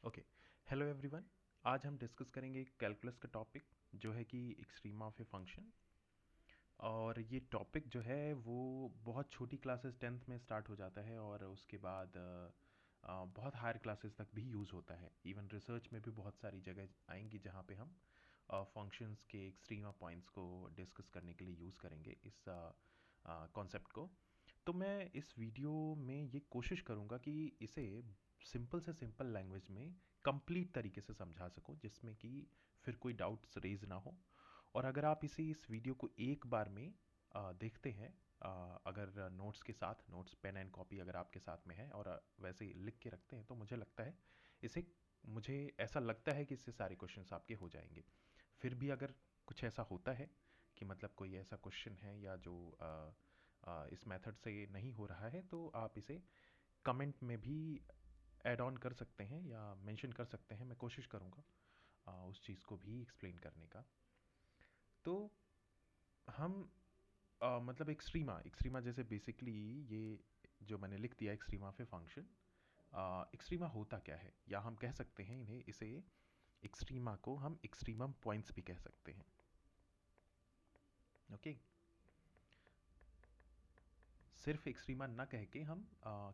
Okay. Hello everyone. आज हम discuss करेंगे कैलकुलस का टॉपिक जो है कि एक्सट्रीमा ऑफ ए फंक्शन। और ये टॉपिक जो है वो बहुत छोटी क्लासेस 10th में स्टार्ट हो जाता है और उसके बाद बहुत हायर क्लासेस तक भी यूज़ होता है। इवन रिसर्च में भी बहुत सारी जगह आएंगी जहाँ पे हम फंक्शंस के एक्सट्रीमा पॉइंट्स को डिस्कस करने के लिए यूज़ करेंगे इस कॉन्सेप्ट को। तो मैं इस वीडियो में ये कोशिश करूँगा कि इसे सिंपल से सिंपल लैंग्वेज में कंप्लीट तरीके से समझा सकूँ जिसमें कि फिर कोई डाउट्स रेज ना हो। और अगर आप इस वीडियो को एक बार में देखते हैं, अगर नोट्स के साथ, नोट्स पेन एंड कॉपी अगर आपके साथ में है और वैसे ही लिख के रखते हैं, तो मुझे लगता है इसे मुझे ऐसा लगता है कि इससे सारे क्वेश्चंस आपके हो जाएंगे। फिर भी अगर कुछ ऐसा होता है कि मतलब कोई ऐसा क्वेश्चन है या जो इस मेथड से नहीं हो रहा है, तो आप इसे कमेंट में भी ऐड ऑन कर सकते हैं या मेंशन कर सकते हैं। मैं कोशिश करूँगा उस चीज़ को भी एक्सप्लेन करने का। तो हम मतलब एक्सट्रीमा एक्सट्रीमा जैसे बेसिकली ये जो मैंने लिख दिया एक्सट्रीमा पे फंक्शन, एक्सट्रीमा होता क्या है, या हम कह सकते हैं इन्हें इसे एक्सट्रीमा को हम एक्सट्रीमम पॉइंट्स भी कह सकते हैं। ओके। सिर्फ एक्सट्रीमा ना कह के हम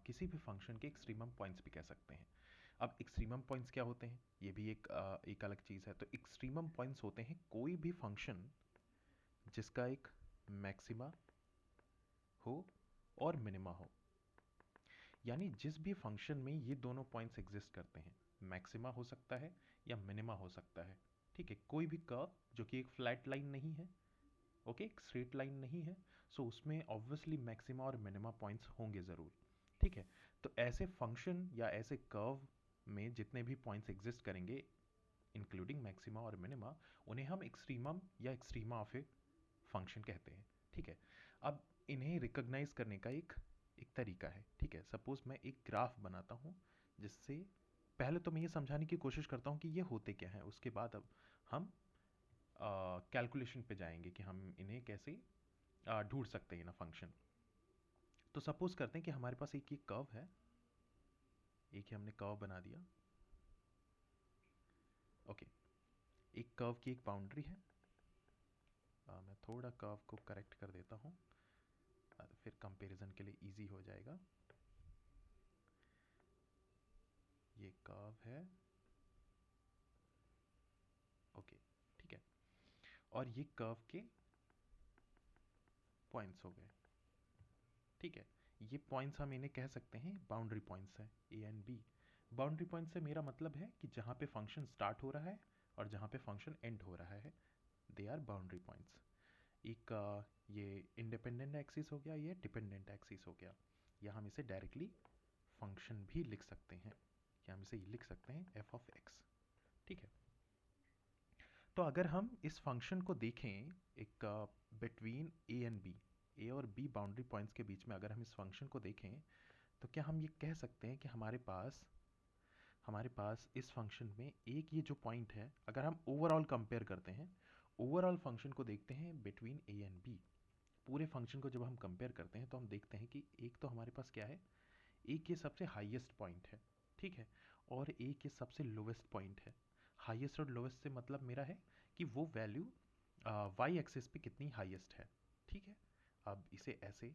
किसी भी फंक्शन के एक्सट्रीमम पॉइंट्स भी कह सकते हैं। अब एक्सट्रीमम पॉइंट्स क्या होते हैं, ये भी एक अलग चीज़ है। तो एक्सट्रीमम पॉइंट्स होते हैं कोई भी फंक्शन जिसका एक मैक्सिमा हो और मिनिमा हो। यानी जिस भी फंक्शन में ये दोनों पॉइंट्स एग्जिस्ट करते हैं, मैक्सिमा हो सकता है या मिनिमा हो सकता है। ठीक है, कोई भी कर्व जो कि एक फ्लैट लाइन नहीं है, ओके, एक स्ट्रेट लाइन नहीं है, सो उसमें ऑब्वियसली मैक्सिमा और मिनिमा पॉइंट्स होंगे ज़रूर। ठीक है। तो ऐसे फंक्शन या ऐसे कर्व में जितने भी पॉइंट्स एग्जिस्ट करेंगे, इंक्लूडिंग मैक्सिमा और मिनिमा, उन्हें हम एक्सट्रीमम या एक्सट्रीमा ऑफ ए फंक्शन कहते हैं। ठीक है। अब इन्हें रिकॉग्नाइज करने का एक एक तरीका है। ठीक है, सपोज मैं एक ग्राफ बनाता हूँ जिससे पहले तो मैं ये समझाने की कोशिश करता हूँ कि ये होते क्या हैं, उसके बाद अब हम कैलकुलेशन पे जाएंगे कि हम इन्हें कैसे ढूंढ सकते हैं ना फंक्शन। तो सपोज करते हैं कि हमारे पास एक ये कर्व है, एक ही हमने कर्व बना दिया। ओके। एक कर्व की एक बाउंड्री है। मैं थोड़ा कर्व को करेक्ट कर देता हूँ, फिर कंपैरिजन के लिए इजी हो जाएगा। ये कर्व है। ओके। ठीक है। और ये कर्व के पॉइंट्स हो गए। ठीक है। ये पॉइंट्स हम इन्हें कह सकते हैं बाउंड्री पॉइंट्स है, A and B. Boundary point से मेरा मतलब है कि जहाँ पे फंक्शन स्टार्ट हो रहा है और जहाँ पे फंक्शन एंड हो रहा है, दे आर बाउंड्री पॉइंट्स। एक ये इंडिपेंडेंट एक्सिस हो गया, ये डिपेंडेंट एक्सिस हो गया। या हम इसे डायरेक्टली फंक्शन भी लिख सकते हैं, या हम इसे लिख सकते हैं एफ ऑफ एक्स। ठीक है। तो अगर हम इस फंक्शन को देखें एक बिटवीन ए एंड बी, ए और बी बाउंड्री पॉइंट्स के बीच में अगर हम इस फंक्शन को देखें, तो क्या हम ये कह सकते हैं कि हमारे पास इस फंक्शन में एक ये जो पॉइंट है, अगर हम ओवरऑल कंपेयर करते हैं, ओवरऑल फंक्शन को देखते हैं बिटवीन ए एंड बी, पूरे फंक्शन को जब हम कंपेयर करते हैं तो हम देखते हैं कि एक तो हमारे पास क्या है, एक ये सबसे हाईएस्ट पॉइंट है। ठीक है। और एक ये सबसे लोवेस्ट पॉइंट है। हाईएस्ट और लोवेस्ट से मतलब मेरा है कि वो वैल्यू वाई एक्सिस पे कितनी हाईएस्ट है। ठीक है। अब इसे ऐसे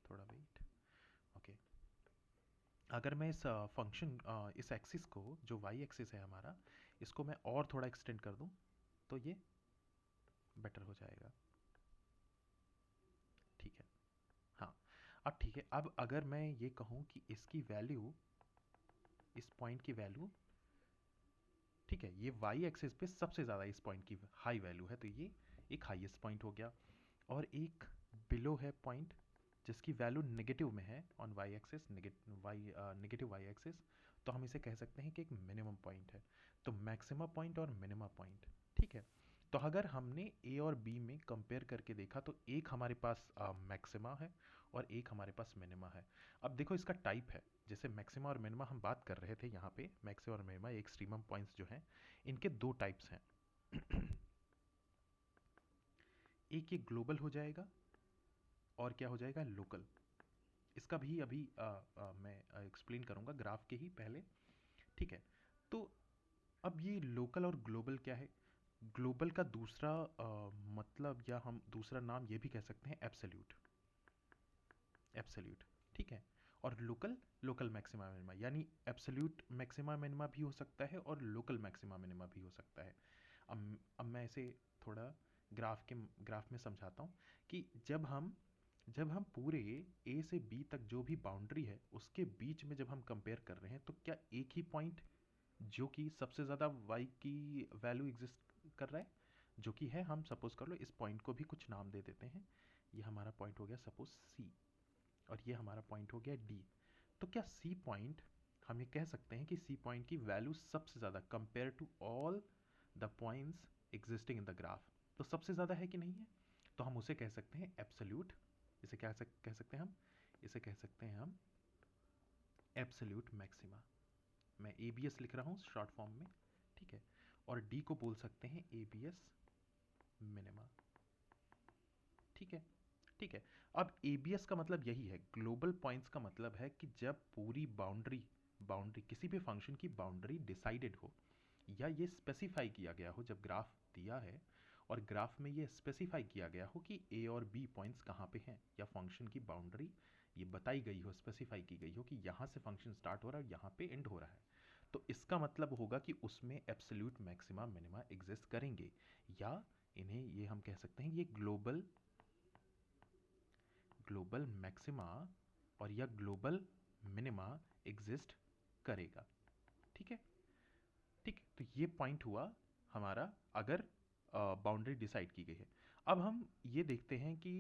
थोड़ा वेट। ओके। अगर मैं इस फंक्शन इस एक्सिस को, जो वाई एक्सिस है हमारा, इसको मैं और थोड़ा एक्सटेंड कर दूं तो ये बेटर हो जाएगा। ठीक है। हाँ। अब ठीक है, अब अगर मैं ये कहूँ कि इसकी वैल्यू, इस पॉइंट की वैल्यू, ठीक है, ये वाई एक्सिस पे सबसे ज़्यादा इस पॉइंट की हाई वैल्यू है, तो ये एक हाईएस्ट पॉइंट हो गया। और एक बिलो है पॉइंट जिसकी वैल्यू नेगेटिव में है on Y axis, negative Y axis, तो हम इसे कह सकते हैं कि एक मिनिमम पॉइंट है। तो मैक्सिमम पॉइंट और मिनिमम पॉइंट। ठीक है। तो अगर हमने ए और बी में कंपेयर करके देखा तो एक हमारे पास मैक्सिमा है और एक हमारे पास मिनिमा है। अब देखो इसका टाइप है, जैसे मैक्सिमा और मिनिमा हम बात कर रहे थे, यहाँ पे मैक्सिमा और मिनिमा एक्सट्रीमम पॉइंट्स जो हैं, इनके दो टाइप्स हैं। एक ये ग्लोबल हो जाएगा और क्या हो जाएगा, लोकल। इसका भी अभी मैं एक्सप्लेन करूँगा ग्राफ के ही पहले। ठीक है। तो अब ये लोकल और ग्लोबल क्या है? ग्लोबल का दूसरा मतलब, या हम दूसरा नाम ये भी कह सकते हैं एब्सोल्यूट। एब्सोल्यूट, ठीक है। और लोकल, लोकल मैक्सिमा मिनिमा, यानी एब्सोल्यूट मैक्सिमा मिनिमा भी हो सकता है और लोकल मैक्सिमा मिनिमा भी हो सकता है। अब मैं इसे थोड़ा ग्राफ में समझाता हूँ कि जब हम पूरे ए से बी तक जो भी बाउंड्री है उसके बीच में जब हम कंपेयर कर रहे हैं, तो क्या एक ही पॉइंट जो कि सबसे ज़्यादा वाई की वैल्यू एग्जिस्ट कर रहा है, जो कि है, हम सपोज कर लो इस पॉइंट को भी कुछ नाम दे देते हैं। ये हमारा पॉइंट हो गया सपोज सी, और ये हमारा पॉइंट हो गया डी। तो क्या सी पॉइंट, हम ये कह सकते हैं कि सी पॉइंट की वैल्यू सबसे ज़्यादा compare to all the points existing in the graph, तो सबसे ज़्यादा है कि नहीं है? तो हम उसे कह सकते हैं एब्सोल्यूट। इसे क्या कह सकते हैं हम? इसे कह सकते हैं हम एब्सोल्यूट मैक्सिमा। मैं ए बी एस लिख रहा हूँ शॉर्ट फॉर्म में, ठीक है। और डी को बोल सकते हैं ए बी एस मिनिमा, ठीक है। ठीक है। अब एबीएस का मतलब यही है, ग्लोबल पॉइंट्स का मतलब है कि जब पूरी बाउंड्री बाउंड्री किसी भी फंक्शन की बाउंड्री डिसाइडेड हो, या ये स्पेसिफाई किया गया हो, जब ग्राफ दिया है और ग्राफ में ये स्पेसिफाई किया गया हो कि ए और बी पॉइंट्स कहाँ पे हैं, या फंक्शन की बाउंड्री ये बताई गई हो, स्पेसिफाई की गई हो कि यहाँ से फंक्शन स्टार्ट हो रहा है और यहाँ पे एंड हो रहा है, तो इसका मतलब होगा कि उसमें एब्सोल्यूट मैक्सिमा मिनिमा एग्जिस्ट करेंगे, या इन्हें ये हम कह सकते हैं ये ग्लोबल ग्लोबल मैक्सिमा और या ग्लोबल मिनिमा एग्जिस्ट करेगा, ठीक है। ठीक है, तो ये पॉइंट हुआ हमारा, अगर बाउंड्री डिसाइड की गई है। अब हम ये देखते हैं कि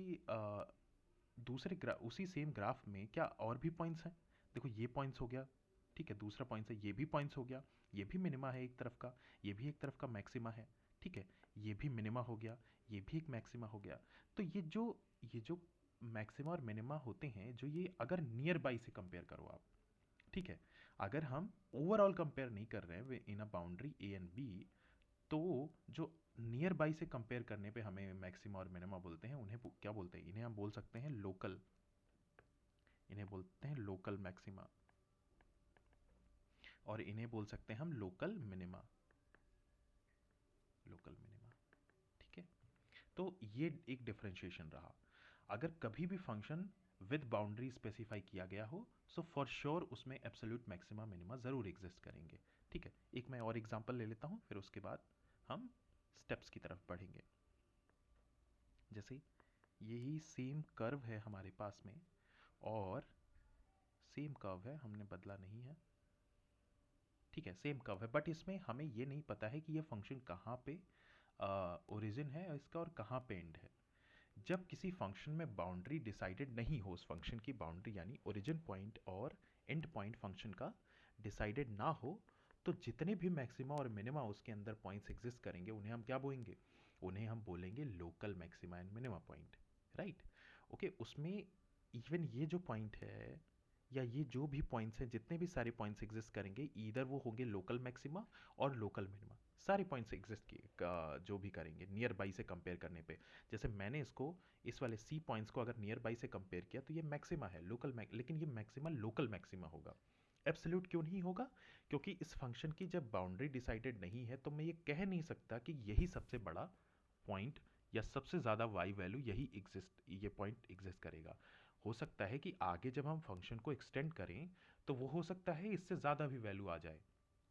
उसी सेम ग्राफ में क्या और भी पॉइंट्स हैं। देखो ये पॉइंट्स हो गया, ठीक है, दूसरा पॉइंट्स है, ये भी पॉइंट्स हो गया, ये भी मिनिमा है एक तरफ का, ये भी एक तरफ का मैक्सिमा है, ठीक है। ये भी मिनिमा हो गया, ये भी एक मैक्सिमा हो गया। तो ये जो मैक्सिमा और मिनिमा होते हैं, जो ये अगर नियर बाई से कंपेयर करो आप, ठीक है, अगर हम ओवरऑल कंपेयर नहीं कर रहे हैं इन अ बाउंड्री ए एंड बी, तो जो नियर बाई से कंपेयर करने पे हमें मैक्सिमा और मिनिमा बोलते हैं, उन्हें क्या बोलते हैं? इन्हें हम बोल सकते हैं लोकल, इन्हें बोलते हैं लोकल मैक्सिमा, और इन्हें बोल सकते हैं हम लोकल मिनिमा, लोकल मिनिमा, ठीक है। तो ये एक डिफरेंशिएशन रहा। अगर कभी भी फंक्शन विद बाउंड्री स्पेसिफाई किया गया हो, सो फॉर श्योर उसमें एब्सोल्यूट मैक्सिमा मिनिमा ज़रूर एग्जिस्ट करेंगे, ठीक है। एक मैं और एग्जांपल ले लेता हूँ, फिर उसके बाद हम स्टेप्स की तरफ बढ़ेंगे। जैसे यही सेम कर्व है हमारे पास में, और सेम कर्व है, हमने बदला नहीं है, ठीक है, सेम कर्व है, बट इसमें हमें ये नहीं पता है कि ये फंक्शन कहाँ पे ओरिजिन है इसका और कहाँ पे एंड है। जब किसी फंक्शन में बाउंड्री डिसाइडेड नहीं हो, उस फंक्शन की बाउंड्री यानी ओरिजिन पॉइंट और एंड पॉइंट फंक्शन का डिसाइडेड ना हो, तो जितने भी मैक्सिमा और मिनिमा उसके अंदर पॉइंट्स एग्जिस्ट करेंगे, उन्हें हम क्या बोलेंगे? उन्हें हम बोलेंगे local maxima and minima point, right. Okay, उसमें इवन ये जो पॉइंट है, या ये जो भी पॉइंट्स हैं, जितने भी सारे पॉइंट्स एग्जिस्ट करेंगे, ईदर वो होंगे लोकल मैक्सिमा और लोकल मिनिमा। सारे पॉइंट्स एग्जिस्ट किए जो भी करेंगे नियर बाई से कंपेयर करने पे, जैसे मैंने इस वाले सी पॉइंट्स को अगर नियर बाई से कंपेयर किया, तो ये मैक्सिमा है, लेकिन ये मैक्सिमा लोकल मैक्सिमा होगा, एब्सोल्यूट क्यों नहीं होगा? क्योंकि इस फंक्शन की जब बाउंड्री डिसाइडेड नहीं है, तो मैं ये कह नहीं सकता कि यही सबसे बड़ा पॉइंट या सबसे ज़्यादा वाई वैल्यू यही एग्जिस्ट, ये पॉइंट एग्जिस्ट करेगा। हो सकता है कि आगे जब हम फंक्शन को एक्सटेंड करें, तो वो हो सकता है इससे ज़्यादा भी वैल्यू आ जाए,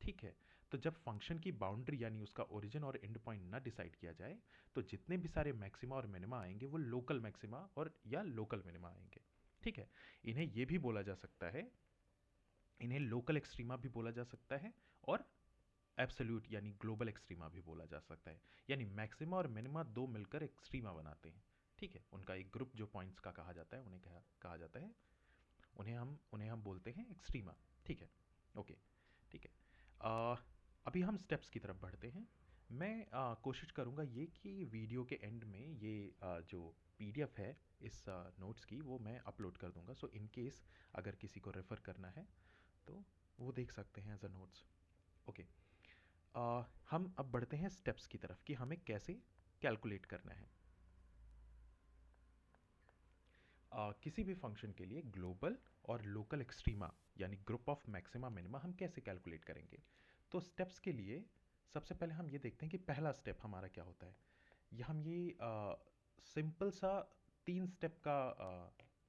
ठीक है। तो जब फंक्शन की बाउंड्री यानी उसका ओरिजिन और एंड पॉइंट ना डिसाइड किया जाए, तो जितने भी सारे मैक्सिमा और मिनिमा आएंगे वो लोकल मैक्सिमा और या लोकल मिनिमा आएंगे, ठीक है। इन्हें ये भी बोला जा सकता है, इन्हें लोकल एक्सट्रीमा भी बोला जा सकता है, और एब्सोल्यूट यानी ग्लोबल एक्सट्रीमा भी बोला जा सकता है। यानी मैक्सिमा और मिनिमा दो मिलकर एक्सट्रीमा बनाते हैं, ठीक है। उनका एक ग्रुप जो पॉइंट्स का कहा जाता है, उन्हें कहा जाता है, उन्हें हम बोलते हैं एक्सट्रीमा, ठीक है। ओके, ठीक है। अभी हम स्टेप्स की तरफ बढ़ते हैं। मैं कोशिश करूँगा ये कि वीडियो के एंड में ये जो पीडीएफ है इस नोट्स की, वो मैं अपलोड कर दूंगा, सो इन केस अगर किसी को रेफ़र करना है तो वो देख सकते हैं एज अ नोट्स। ओके, हम अब बढ़ते हैं स्टेप्स की तरफ कि हमें कैसे कैलकुलेट करना है। किसी भी फंक्शन के लिए ग्लोबल और लोकल एक्सट्रीमा यानी ग्रुप ऑफ मैक्सिमा मिनिमा हम कैसे कैलकुलेट करेंगे। तो स्टेप्स के लिए सबसे पहले हम ये देखते हैं कि पहला स्टेप हमारा क्या होता है। ये हम ये सिंपल सा 3 स्टेप का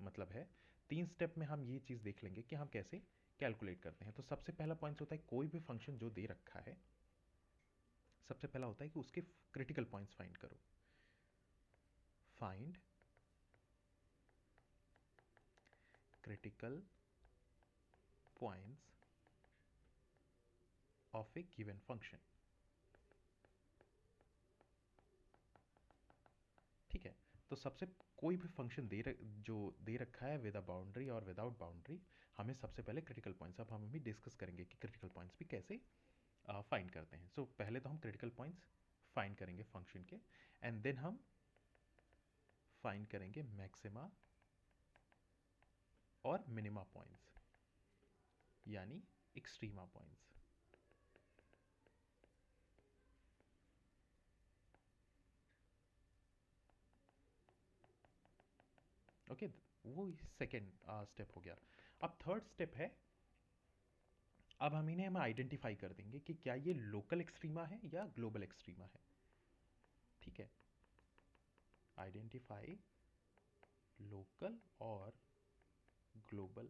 मतलब है। 3 स्टेप में हम ये चीज़ देख लेंगे कि हम कैसे कैलकुलेट करते हैं। तो सबसे पहला पॉइंट होता है कोई भी फंक्शन जो दे रखा है, सबसे पहला होता है कि उसके क्रिटिकल पॉइंट्स फाइंड करो। Find critical points of A given function. ठीक है, तो सबसे कोई भी फंक्शन जो दे रखा है विद अ बाउंड्री और विदाउट बाउंड्री, हमें सबसे पहले क्रिटिकल पॉइंट्स, अब हम अभी डिस्कस करेंगे कि क्रिटिकल पॉइंट्स भी कैसे फाइंड करते हैं। सो पहले तो हम क्रिटिकल पॉइंट्स फाइंड करेंगे फंक्शन के, एंड देन हम फाइंड करेंगे मैक्सिमा और मिनिमा पॉइंट्स, यानी एक्सट्रीमा पॉइंट्स। ओके, वो सेकेंड स्टेप हो गया। अब थर्ड स्टेप है, अब हम आइडेंटिफाई कर देंगे कि क्या ये लोकल एक्सट्रीमा है या ग्लोबल एक्सट्रीमा है। ठीक है, आइडेंटिफाई लोकल और ग्लोबल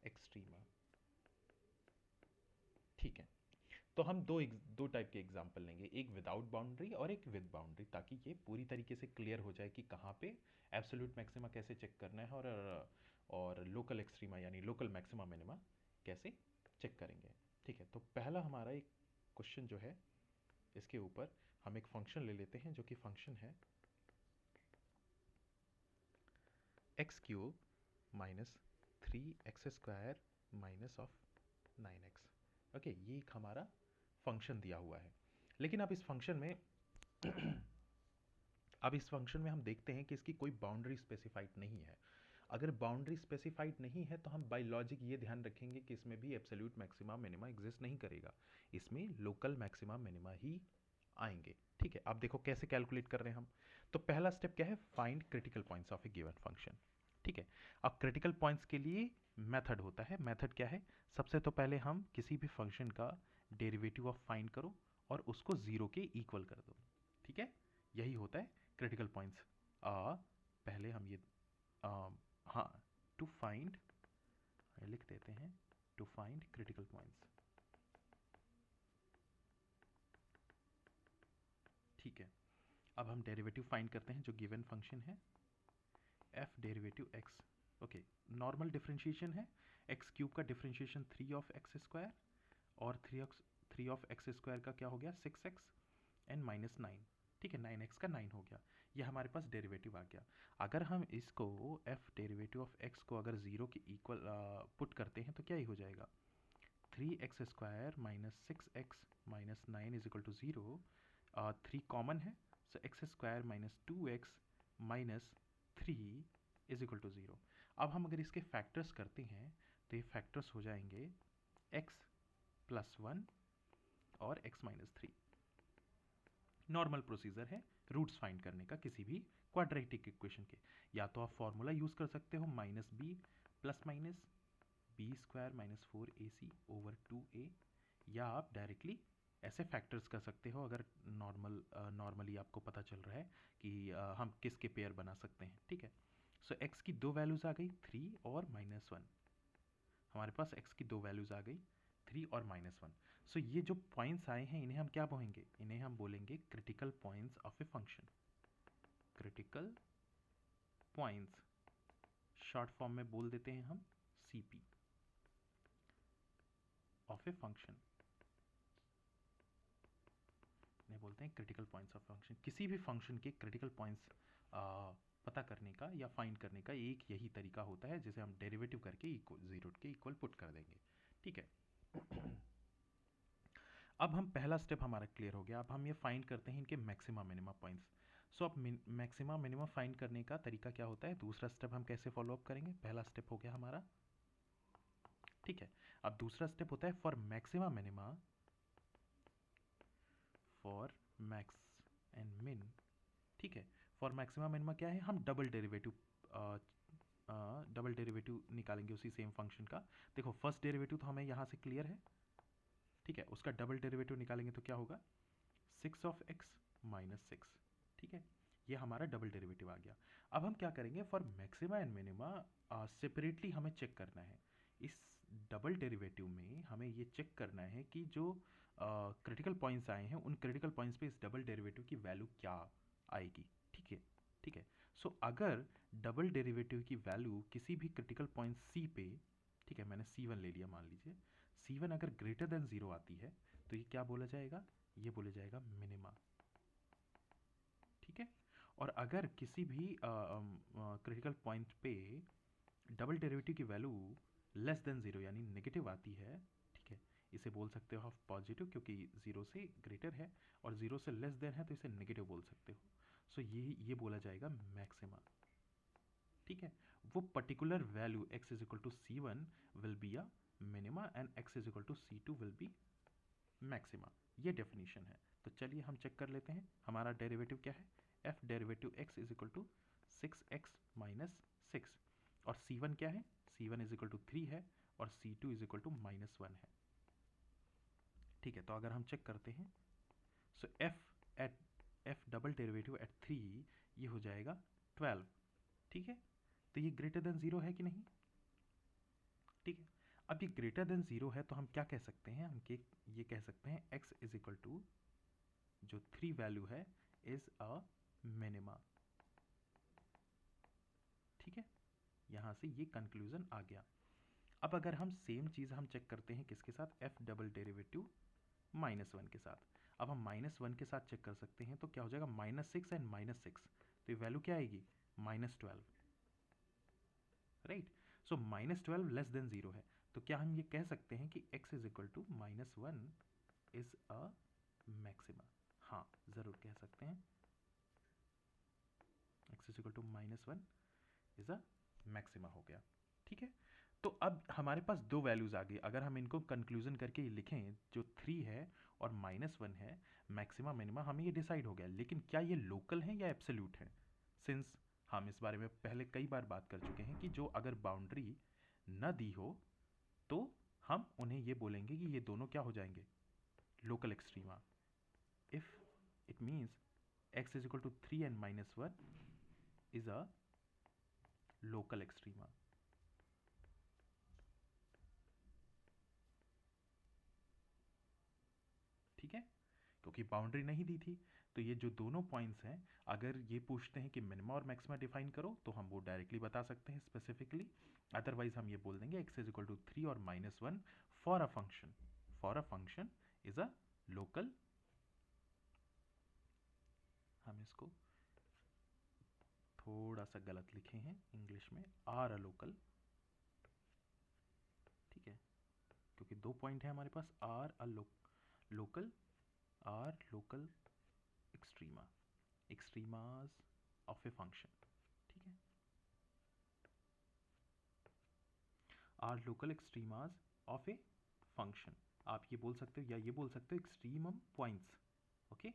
एक्सट्रीमा। ठीक है, तो हम दो टाइप के एग्जाम्पल लेंगे, एक विदाउट बाउंड्री और एक विद बाउंड्री, ताकि ये पूरी तरीके से क्लियर हो जाए कि कहाँ पे एब्सोल्यूट मैक्सिमा कैसे चेक करना है और लोकल एक्सट्रीमा यानी लोकल मैक्सिमा मिनिमा कैसे चेक करेंगे। ठीक है, तो पहला हमारा एक क्वेश्चन जो है, इसके ऊपर हम एक फंक्शन ले लेते हैं जो कि फंक्शन है x³ minus 3x² minus of 9x। Okay, ये एक हमारा फंक्शन दिया हुआ है। लेकिन अब इस फंक्शन में हम देखते हैं कि इसकी कोई बाउंड्री स्पेसिफाइड नहीं है। अगर बाउंड्री स्पेसिफाइड नहीं है तो हम बाय लॉजिक ये ध्यान रखेंगे कि इसमें भी एब्सोल्यूट मैक्सिमा मिनिमा एग्जिस्ट नहीं करेगा, इसमें लोकल मैक्सिमा मिनिमा ही आएंगे। ठीक है, अब देखो कैसे कैलकुलेट कर रहे हैं हम। तो पहला स्टेप क्या है, find critical points of A given function. ठीक है, अब क्रिटिकल पॉइंट्स के लिए मेथड होता है। मेथड क्या है, सबसे तो पहले हम किसी भी फंक्शन का डेरिवेटिव ऑफ फाइंड करो और उसको जीरो के इक्वल कर दो। ठीक है, यही होता है क्रिटिकल पॉइंट्स। पहले हम ये आ, हाँ, टू फाइंड लिख देते हैं, टू फाइंड क्रिटिकल पॉइंट्स। ठीक है, अब हम डेरिवेटिव फाइंड करते हैं जो गिवन फंक्शन है F derivative x. Okay, normal differentiation है, x³ का डिफरेंशिएशन 3 ऑफ x² और 3 ऑफ x² का क्या हो गया 6x एंड माइनस 9। ठीक है, 9x का 9 हो गया, ये हमारे पास डेरिवेटिव आ गया। अगर हम इसको f डेरिवेटिव ऑफ x को अगर जीरो के इक्वल पुट करते हैं तो क्या ही हो जाएगा, 3x² minus 6x minus 9 is equal to 0। 3 common है, so x² minus 2x minus 3 is equal to 0। अब हम अगर इसके फैक्टर्स करते हैं तो ये फैक्टर्स हो जाएंगे x प्लस 1 और x माइनस 3। नॉर्मल प्रोसीजर है रूट्स फाइंड करने का किसी भी क्वाड्रेटिक इक्वेशन के। या तो आप फॉर्मूला यूज़ कर सकते हो minus B plus minus b² minus 4ac over 2a, या आप डायरेक्टली ऐसे फैक्टर्स कर सकते हो अगर नॉर्मली आपको पता चल रहा है कि हम किसके पेयर बना सकते हैं। ठीक है, सो x की दो वैल्यूज़ आ गई 3 और -1। हमारे पास x की दो वैल्यूज़ आ गई 3 और -1। सो ये जो पॉइंट्स आए हैं इन्हें हम क्या बोलेंगे, इन्हें हम बोलेंगे critical points of a function. Critical points short form में बोल देते हैं हम CP ऑफ ए फंक्शन, इन्हें बोलते हैं क्रिटिकल पॉइंट्स ऑफ फंक्शन। किसी भी फंक्शन के क्रिटिकल पॉइंट्स पता करने का या फाइंड करने का एक यही तरीका होता है, जिसे हम डेरिवेटिव करके जीरो के इक्वल पुट कर देंगे। ठीक है, अब हम पहला स्टेप हमारा क्लियर हो गया। अब हम ये फाइंड करते हैं इनके मैक्सिमा मिनिमा पॉइंट्स। सो अब मैक्सिमा मिनिमा फाइंड करने का तरीका क्या होता है, दूसरा स्टेप हम कैसे फॉलो अप करेंगे। पहला स्टेप हो गया हमारा, ठीक है, अब दूसरा स्टेप होता है for maxima minima, for max and मिन। ठीक है, फॉर मैक्सिमा मिनिमा क्या है, हम डबल डेरिवेटिव डबल डेरिवेटिव निकालेंगे उसी सेम फंक्शन का। देखो फर्स्ट डेरिवेटिव तो हमें यहाँ से क्लियर है, ठीक है। उसका डबल डेरिवेटिव निकालेंगे तो क्या होगा, 6 माइनस 6, ठीक है। ये हमारा डबल डेरिवेटिव आ गया। अब हम क्या करेंगे, for maxima and minima separately हमें चेक करना है। इस डबल डेरिवेटिव में हमें ये चेक करना है कि जो क्रिटिकल पॉइंट्स आए हैं उन क्रिटिकल पॉइंट्स पे इस डबल डेरिवेटिव की वैल्यू क्या आएगी, ठीक है। ठीक है, सो अगर डबल डेरिवेटिव की वैल्यू किसी भी क्रिटिकल पॉइंट सी पे, ठीक है, मैंने C1 ले लिया, मान लीजिए C1 अगर ग्रेटर देन 0 आती है तो ये क्या बोला जाएगा, ये बोला जाएगा मिनिमा, ठीक है। और अगर किसी भी क्रिटिकल पॉइंट पे डबल डेरिवेटिव की वैल्यू लेस देन 0 यानी नेगेटिव आती है, ठीक है, इसे बोल सकते हो आप पॉजिटिव, क्योंकि 0 से ग्रेटर है, और 0 से लेस देन है तो इसे नेगेटिव बोल सकते हो। सो ये बोला जाएगा मैक्सिमा, ठीक है। वो particular value x is equal to C1 will be a minima and x is equal to C2 will be maxima. ये डेफिनेशन है। तो चलिए हम चेक कर लेते हैं हमारा डेरिवेटिव क्या है। f derivative x is equal to 6x minus 6, और C1 क्या है, C1 इज इक्वल टू 3 है, और C2 इज इक्वल टू -1 है, ठीक है। तो अगर हम चेक करते हैं, सो f डबल डेरिवेटिव एट 3 ये हो जाएगा 12, ठीक है। तो ये ग्रेटर देन 0 है कि नहीं, ठीक है। अब ये ग्रेटर देन 0 है तो हम क्या कह सकते हैं, ये कह सकते हैं x इज इक्वल टू जो 3 वैल्यू है इज अ मिनिमा, ठीक है। यहां से ये कंक्लूजन आ गया। अब अगर हम सेम चीज हम चेक करते हैं किसके साथ, f डबल डेरिवेटिव -1 के साथ। अब हम -1 के साथ चेक कर सकते हैं तो क्या हो जाएगा, -6 एंड -6, तो ये वैल्यू क्या आएगी, -12, राइट। सो -12 लेस देन 0 है, तो क्या हम ये कह सकते हैं कि x is equal to -1 is a maxima. हाँ, जरूर कह सकते हैं x is equal to -1 is a maxima हो गया, ठीक है। तो अब हमारे पास दो वैल्यूज आ गई। अगर हम इनको कंक्लूजन करके लिखें, जो 3 है और -1 है, मैक्सिमा मिनिमा, हमें ये डिसाइड हो गया। लेकिन क्या ये लोकल है या एब्सोल्यूट है, सिंस हम इस बारे में पहले कई बार बात कर चुके हैं कि जो अगर बाउंड्री न दी हो तो हम उन्हें ये बोलेंगे कि ये दोनों क्या हो जाएंगे, local extrema. If it means x is equal to 3 and -1 is a local extrema, ठीक है। क्योंकि बाउंड्री नहीं दी थी, तो ये जो दोनों पॉइंट्स हैं, अगर ये पूछते हैं कि मिनिमा और मैक्सिमा डिफाइन करो तो हम वो डायरेक्टली बता सकते हैं स्पेसिफिकली। अदरवाइज हम ये बोल देंगे x इज इक्वल टू 3 और -1 for a function is a local, हम इसको थोड़ा सा गलत लिखे हैं इंग्लिश में, आर अ लोकल, ठीक है। क्योंकि दो पॉइंट है हमारे पास, are a local, are local extrema, extremas of a function, ठीक है। Are local extremas of a function, आप ये बोल सकते हो या ये बोल सकते हो एक्सट्रीमम पॉइंट्स, ओके।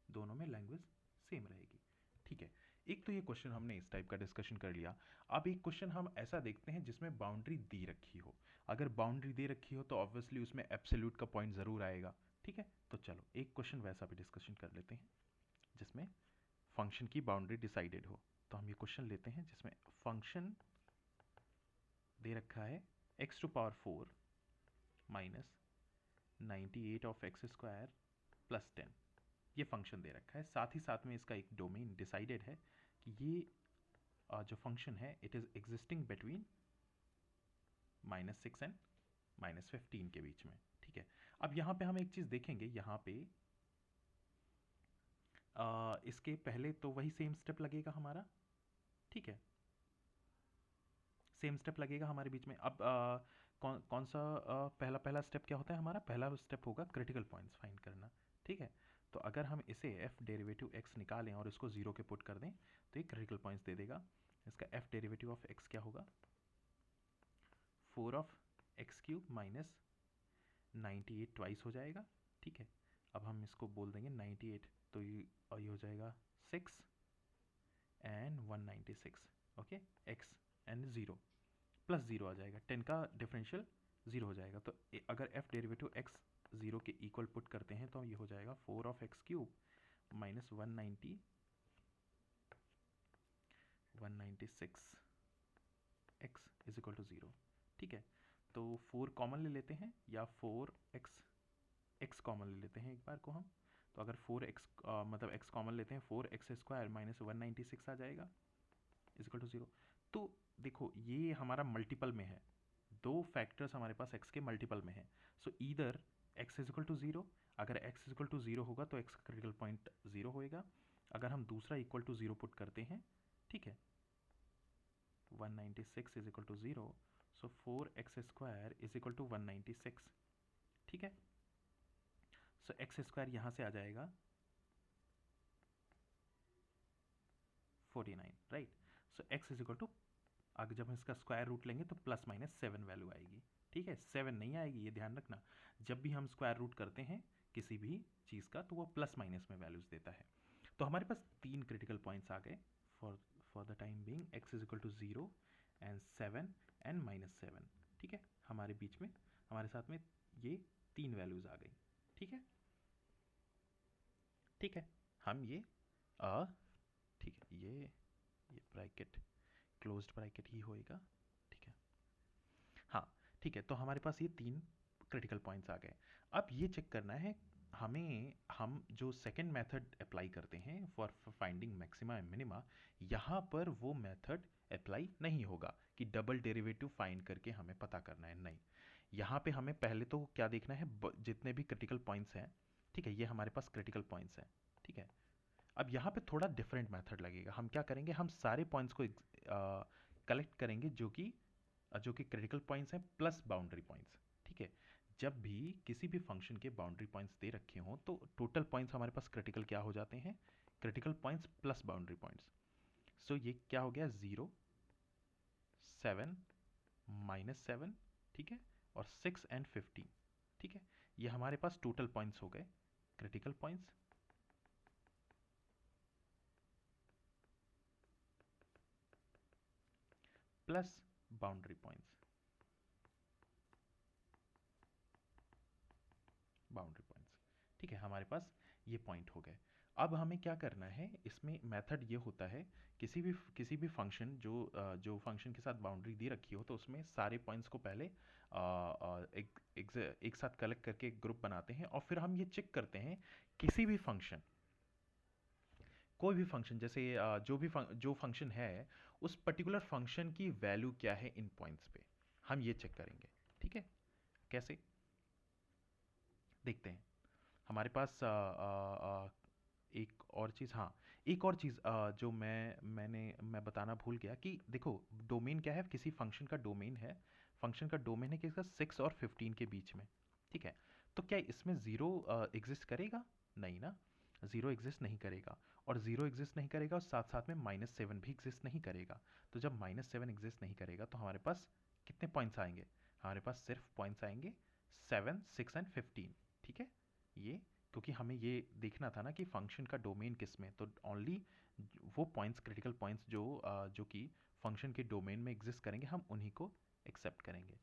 दोनों में लैंग्वेज सेम रहेगी, ठीक है। एक तो ये क्वेश्चन हमने इस टाइप का डिस्कशन कर लिया। अब एक क्वेश्चन हम ऐसा देखते हैं जिसमें बाउंड्री दे रखी हो। अगर बाउंड्री दे रखी हो तो ऑब्वियसली उसमें एब्सोल्यूट का पॉइंट ज़रूर आएगा, ठीक है। तो चलो एक क्वेश्चन वैसा भी डिस्कशन कर लेते हैं जिसमें फंक्शन की बाउंड्री डिसाइडेड हो। तो हम ये क्वेश्चन लेते हैं जिसमें फंक्शन दे रखा है x⁴ minus 98 of x square plus 10, ये फंक्शन दे रखा है। साथ ही साथ में इसका एक डोमेन डिसाइडेड है कि ये जो फंक्शन है it is existing between -6 and -15 के बीच में, ठीक है। अब यहाँ पे हम एक चीज़ देखेंगे, यहाँ पे इसके पहले तो वही सेम स्टेप लगेगा हमारा, ठीक है, सेम स्टेप लगेगा हमारे बीच में। अब कौन कौन सा पहला स्टेप क्या होता है हमारा, पहला स्टेप होगा क्रिटिकल पॉइंट्स फाइंड करना, ठीक है। तो अगर हम इसे f डेरिवेटिव x निकालें और इसको 0 के पुट कर दें तो ये क्रिटिकल पॉइंट्स दे देगा। इसका f डेरिवेटिव ऑफ x क्या होगा, 4 ऑफ x³ माइनस 98 ट्वाइस हो जाएगा, ठीक है। अब हम इसको बोल देंगे 98, तो ये हो जाएगा 6 and 196, okay. x and zero, plus zero आ जाएगा, 10 का डिफरेंशियल ज़ीरो हो जाएगा। तो अगर एफ डेरिवेटिव एक्स ज़ीरो के इक्वल पुट करते हैं तो ये हो जाएगा 4 of x³ minus 196 x is equal to zero. ठीक है, तो 4 कॉमन ले लेते हैं, या 4x कॉमन ले लेते हैं एक बार को हम। तो अगर 4x मतलब x कॉमन लेते हैं, 4x² माइनस 196 आ जाएगा इज इक्वल टू ज़ीरो। तो देखो ये हमारा मल्टीपल में है, दो फैक्टर्स हमारे पास x के मल्टीपल में है। So either x is equal to zero, अगर x is equal to zero होगा तो x का क्रिटिकल पॉइंट ज़ीरो होएगा। अगर हम दूसरा इक्वल टू ज़ीरो पुट करते हैं, ठीक है, 196 is equal to zero, so 4x² is equal to 196। ठीक है, सो x² यहाँ से आ जाएगा 49, right. So x is equal to, अगर जब हम इसका स्क्वायर रूट लेंगे तो प्लस माइनस 7 वैल्यू आएगी। ठीक है, 7 नहीं आएगी, ये ध्यान रखना। जब भी हम स्क्वायर रूट करते हैं किसी भी चीज़ का तो वो प्लस माइनस में वैल्यूज देता है। तो हमारे पास तीन क्रिटिकल पॉइंट्स आ गए for for the time being, x is equal to zero and 7 and minus 7। ठीक है, हमारे बीच में, हमारे साथ में ये तीन वैल्यूज आ गई। ठीक है, ठीक है, हम ये आ ठीक है, ये ब्रैकेट क्लोज्ड ब्रैकेट ही होएगा। ठीक है, हाँ, ठीक है, तो हमारे पास ये तीन क्रिटिकल पॉइंट्स आ गए। अब ये चेक करना है हमें, हम जो सेकंड मेथड अप्लाई करते हैं for finding maxima and minima, यहाँ पर वो मेथड अप्लाई नहीं होगा कि डबल डेरिवेटिव फाइंड करके हमें पता करना है, नहीं। यहाँ पे हमें पहले तो क्या देखना है, जितने भी क्रिटिकल पॉइंट्स हैं, ठीक है, ये हमारे पास क्रिटिकल पॉइंट्स हैं। ठीक है, अब यहाँ पे थोड़ा डिफरेंट मेथड लगेगा। हम क्या करेंगे, हम सारे पॉइंट्स को कलेक्ट करेंगे जो कि क्रिटिकल पॉइंट्स हैं प्लस बाउंड्री पॉइंट्स। ठीक है, जब भी किसी भी फंक्शन के बाउंड्री पॉइंट्स दे रखे हों तो टोटल पॉइंट्स हमारे पास क्रिटिकल क्या हो जाते हैं, critical points plus boundary points. So ये क्या हो गया, 0, 7, -7, ठीक है, और 6 एंड 15। ठीक है, ये हमारे पास टोटल पॉइंट्स हो गए, critical points plus boundary points, boundary points. ठीक है, हमारे पास ये पॉइंट हो गए। अब हमें क्या करना है, इसमें मेथड ये होता है, किसी भी फंक्शन जो फंक्शन के साथ बाउंड्री दी रखी हो तो उसमें सारे पॉइंट्स को पहले एक साथ कलेक्ट करके एक ग्रुप बनाते हैं, और फिर हम ये चेक करते हैं किसी भी फंक्शन, कोई भी फंक्शन, जैसे जो फंक्शन है उस पर्टिकुलर फंक्शन की वैल्यू क्या है इन पॉइंट्स पे, हम ये चेक करेंगे। ठीक है, कैसे देखते हैं। हमारे पास एक और चीज़, हाँ, एक और चीज़ जो मैं बताना भूल गया कि देखो, डोमेन क्या है, किसी फंक्शन का डोमेन है, फंक्शन का डोमेन है किसका, 6 और 15 के बीच में। ठीक है, तो क्या इसमें ज़ीरो एग्जिस्ट करेगा, नहीं ना, ज़ीरो एग्जिस्ट नहीं करेगा, और ज़ीरो एग्जिस्ट नहीं करेगा और साथ साथ में -7 भी एग्जिस्ट नहीं करेगा। तो जब -7 एग्जिस्ट नहीं करेगा तो हमारे पास कितने पॉइंट्स आएंगे, हमारे पास सिर्फ पॉइंट्स आएंगे 7, 6 एंड 15। ठीक है, ये, क्योंकि हमें ये देखना था ना कि फंक्शन का डोमेन किस में, तो ओनली वो पॉइंट्स, क्रिटिकल पॉइंट्स जो कि फंक्शन के डोमेन में एग्जिस्ट करेंगे, हम उन्हीं को एक्सेप्ट करेंगे।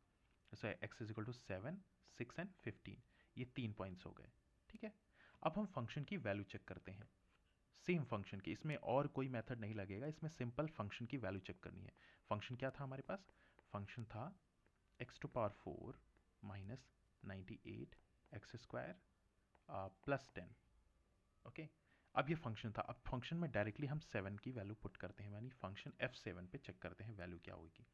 So X is equal to 7, 6 and 15, ये तीन पॉइंट्स हो गए। ठीक है, अब हम फंक्शन की वैल्यू चेक करते हैं, सेम फंक्शन की, इसमें और कोई मेथड नहीं लगेगा, इसमें सिंपल फंक्शन की वैल्यू चेक करनी है। फंक्शन क्या था हमारे पास, फंक्शन था x⁴ minus 98 x² plus 10। Okay, अब ये फंक्शन था, अब फंक्शन में डायरेक्टली हम 7 की वैल्यू पुट करते हैं, यानी फंक्शन f7 पे चेक करते हैं वैल्यू क्या होगी।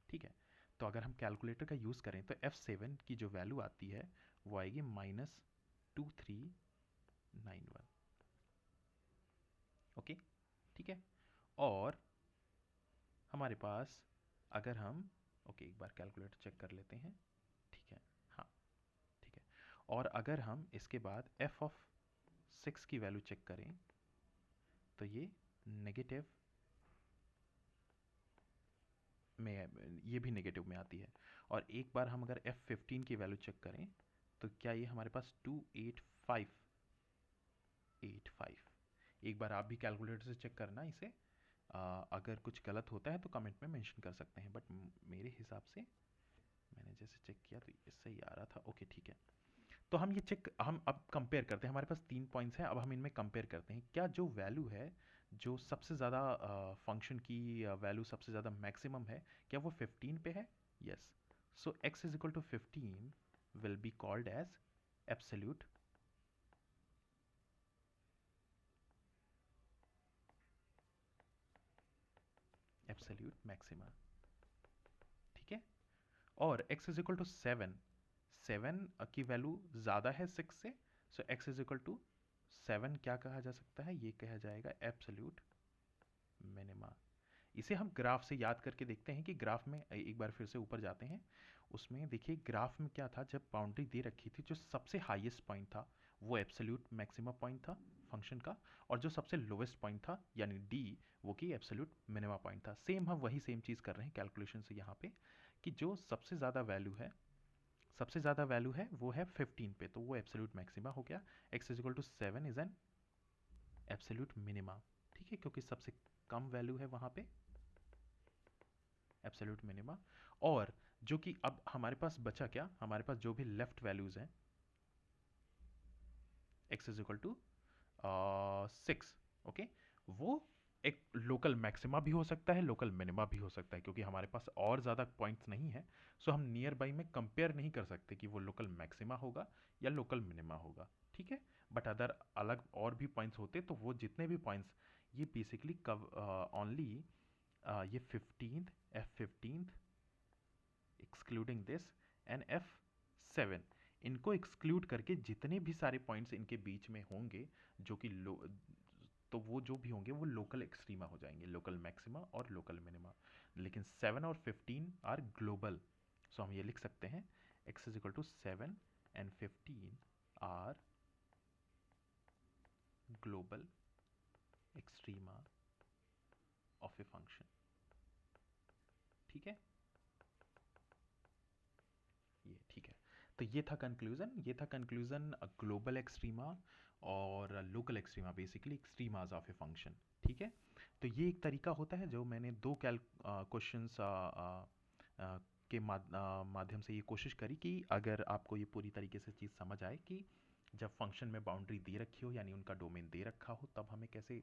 ठीक है, तो अगर हम कैलकुलेटर का यूज़ करें तो f7 की जो वैल्यू आती है वो आएगी -2391। ओके, ठीक है, और हमारे पास, अगर हम, ओके, एक बार कैलकुलेटर चेक कर लेते हैं। ठीक है, हाँ, ठीक है, और अगर हम इसके बाद f(6) की वैल्यू चेक करें तो ये नेगेटिव में, ये भी नेगेटिव में आती है। और एक बार हम अगर f15 की वैल्यू चेक करें तो क्या ये हमारे पास 28585। एक बार आप भी कैलकुलेटर से चेक करना इसे, अगर कुछ गलत होता है तो कमेंट में मेंशन कर सकते हैं, बट मेरे हिसाब से मैंने जैसे चेक किया तो इससे ही आ रहा था। ओके ठीक है, तो हम अब कंपेयर करते हैं। हमारे पास 3 पॉइंट्स हैं, अब हम इनमें कंपेयर करते हैं क्या जो वैल्यू है, जो सबसे ज़्यादा फंक्शन की वैल्यू सबसे ज़्यादा मैक्सिमम है, क्या वो 15 पे है? Yes. So x is equal to 15 will be called as absolute absolute maxima. ठीक है, और x इज इक्वल टू 7, 7 की वैल्यू ज़्यादा है 6 से, सो x इज इक्वल टू 7 क्या कहा जा सकता है? ये कहा जाएगा एब्सोल्यूट मिनिमा। इसे हम ग्राफ से याद करके देखते हैं कि ग्राफ में एक बार फिर से ऊपर जाते हैं। उसमें देखिए ग्राफ में क्या था, जब बाउंड्री दे रखी थी, जो सबसे हाईएस्ट पॉइंट था वो एब्सोल्यूट मैक्सिमा पॉइंट था फंक्शन का, और जो सबसे लोवेस्ट पॉइंट था यानी डी, वो कि एब्सोल्यूट मिनिमा पॉइंट था। सेम हम वही सेम चीज़ कर रहे हैं कैलकुलेशन से यहाँ पे, कि जो सबसे ज़्यादा वैल्यू है, सबसे ज़्यादा वैल्यू है वो है 15 पे, तो वो एब्सोल्यूट मैक्सिमा हो गया। x is equal to 7 is an absolute minima. ठीक है, क्योंकि सबसे कम वैल्यू है वहाँ पे एब्सोल्यूट मिनिमा। और जो कि अब हमारे पास बचा क्या, हमारे पास जो भी लेफ्ट वैल्यूज हैं, x is equal to 6, okay, वो एक लोकल मैक्सिमा भी हो सकता है, लोकल मिनिमा भी हो सकता है, क्योंकि हमारे पास और ज़्यादा पॉइंट्स नहीं है। सो हम नियर बाई में कंपेयर नहीं कर सकते कि वो लोकल मैक्सिमा होगा या लोकल मिनिमा होगा। ठीक है, बट अदर अलग और भी पॉइंट्स होते तो वो जितने भी पॉइंट्स, ये बेसिकली कब ओनली ये 15th F15th excluding this and F7, इनको एक्सक्लूड करके जितने भी सारे पॉइंट्स इनके बीच में होंगे, जो कि तो वो जो भी होंगे वो लोकल एक्सट्रीमा हो जाएंगे, लोकल मैक्सिमा और लोकल मिनिमा। लेकिन 7 और 15 आर ग्लोबल, सो हम ये लिख सकते हैं x is equal to 7 and 15 are global extrema of a function. ठीक है, ये ठीक है। तो ये था कंक्लूजन ग्लोबल एक्सट्रीमा और local extrema, basically extremas of a function. ठीक है, तो ये एक तरीका होता है जो मैंने दो क्वेश्चंस के माध्यम से ये कोशिश करी कि अगर आपको ये पूरी तरीके से चीज़ समझ आए कि जब फंक्शन में बाउंड्री दे रखी हो, यानी उनका डोमेन दे रखा हो, तब हमें कैसे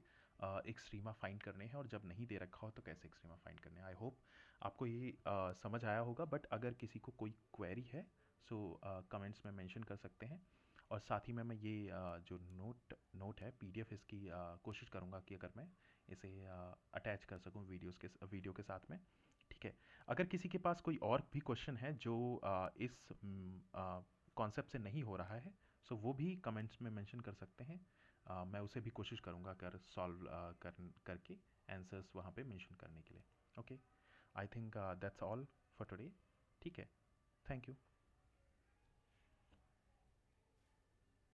एक्सट्रीमा फाइंड करने हैं, और जब नहीं दे रखा हो तो कैसे एक्सट्रीमा फाइंड करने हैं। आई होप आपको ये समझ आया होगा, बट अगर किसी को कोई क्वेरी है सो कमेंट्स में मेंशन कर सकते हैं। और साथ ही में मैं ये जो नोट है पीडीएफ, इसकी कोशिश करूँगा कि अगर मैं इसे अटैच कर सकूँ वीडियो के साथ में। ठीक है, अगर किसी के पास कोई और भी क्वेश्चन है जो इस कॉन्सेप्ट से नहीं हो रहा है, सो वो भी कमेंट्स में मेंशन कर सकते हैं। मैं उसे भी कोशिश करूँगा कर सॉल्व करके आंसर्स वहाँ पे मेंशन करने के लिए। Okay, I think that's all for today. ठीक है, थैंक यू।